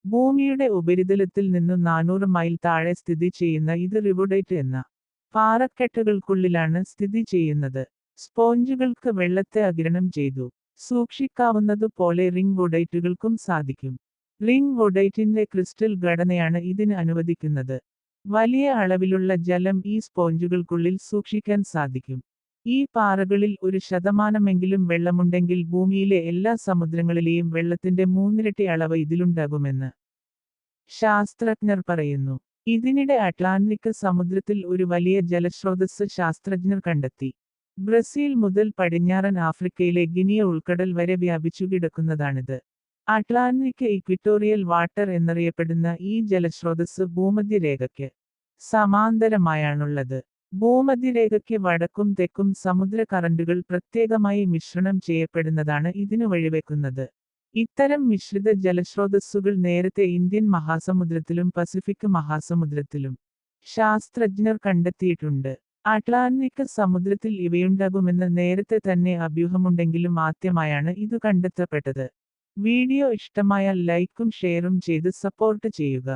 ഭൂമിയുടെ ഉപരിതലത്തിൽ നിന്നു 400 മൈൽ താഴെ സ്ഥിതി ചെയ്യുന്ന ഇത് റിവുഡൈറ്റ് എന്ന പാറക്കെട്ടുകൾക്കുള്ളിലാണ് സ്ഥിതി ചെയ്യുന്നത്. സ്പോഞ്ചുകൾക്ക് വെള്ളത്തെ ആഗിരണം ചെയ്തു സൂക്ഷിക്കാവുന്നതുപോലെ റിംഗ് വുഡൈറ്റുകൾക്കും സാധിക്കും. റിംഗ് വുഡൈറ്റിന്റെ ക്രിസ്റ്റൽ ഘടനയാണ് ഇതിന് അനുവദിക്കുന്നത്. വലിയ അളവിലുള്ള ജലം ഈ സ്പോഞ്ചുകൾക്കുള്ളിൽ സൂക്ഷിക്കാൻ സാധിക്കും. ഈ പാറകളിൽ 1% വെള്ളമുണ്ടെങ്കിൽ ഭൂമിയിലെ എല്ലാ സമുദ്രങ്ങളിലെയും വെള്ളത്തിന്റെ 3 അളവ് ഇതിലുണ്ടാകുമെന്ന് ശാസ്ത്രജ്ഞർ പറയുന്നു. ഇതിനിടെ അറ്റ്ലാന്റിക് സമുദ്രത്തിൽ ഒരു വലിയ ജലസ്രോതസ് ശാസ്ത്രജ്ഞർ കണ്ടെത്തി. ബ്രസീൽ മുതൽ പടിഞ്ഞാറൻ ആഫ്രിക്കയിലെ ഗിനിയ ഉൾക്കടൽ വരെ വ്യാപിച്ചു കിടക്കുന്നതാണിത്. അറ്റ്ലാന്റിക് ഇക്വിറ്റോറിയൽ വാട്ടർ എന്നറിയപ്പെടുന്ന ഈ ജലസ്രോതസ് ഭൂമധ്യരേഖയ്ക്ക് സമാന്തരമായാണുള്ളത്. ഭൂമധ്യരേഖയ്ക്ക് വടക്കും തെക്കും സമുദ്ര കറന്റുകൾ പ്രത്യേകമായി മിശ്രണം ചെയ്യപ്പെടുന്നതാണ് ഇതിനു വഴിവെക്കുന്നത്. ഇത്തരം മിശ്രിത ജലസ്രോതസ്സുകൾ നേരത്തെ ഇന്ത്യൻ മഹാസമുദ്രത്തിലും പസഫിക് മഹാസമുദ്രത്തിലും ശാസ്ത്രജ്ഞർ കണ്ടെത്തിയിട്ടുണ്ട്. അറ്റ്ലാന്റിക് സമുദ്രത്തിൽ ഇവയുണ്ടാകുമെന്ന് നേരത്തെ തന്നെ അഭ്യൂഹമുണ്ടെങ്കിലും ആദ്യമായാണ് ഇത് കണ്ടെത്തപ്പെട്ടത്. വീഡിയോ ഇഷ്ടമായാൽ ലൈക്കും ഷെയറും ചെയ്ത് സപ്പോർട്ട് ചെയ്യുക.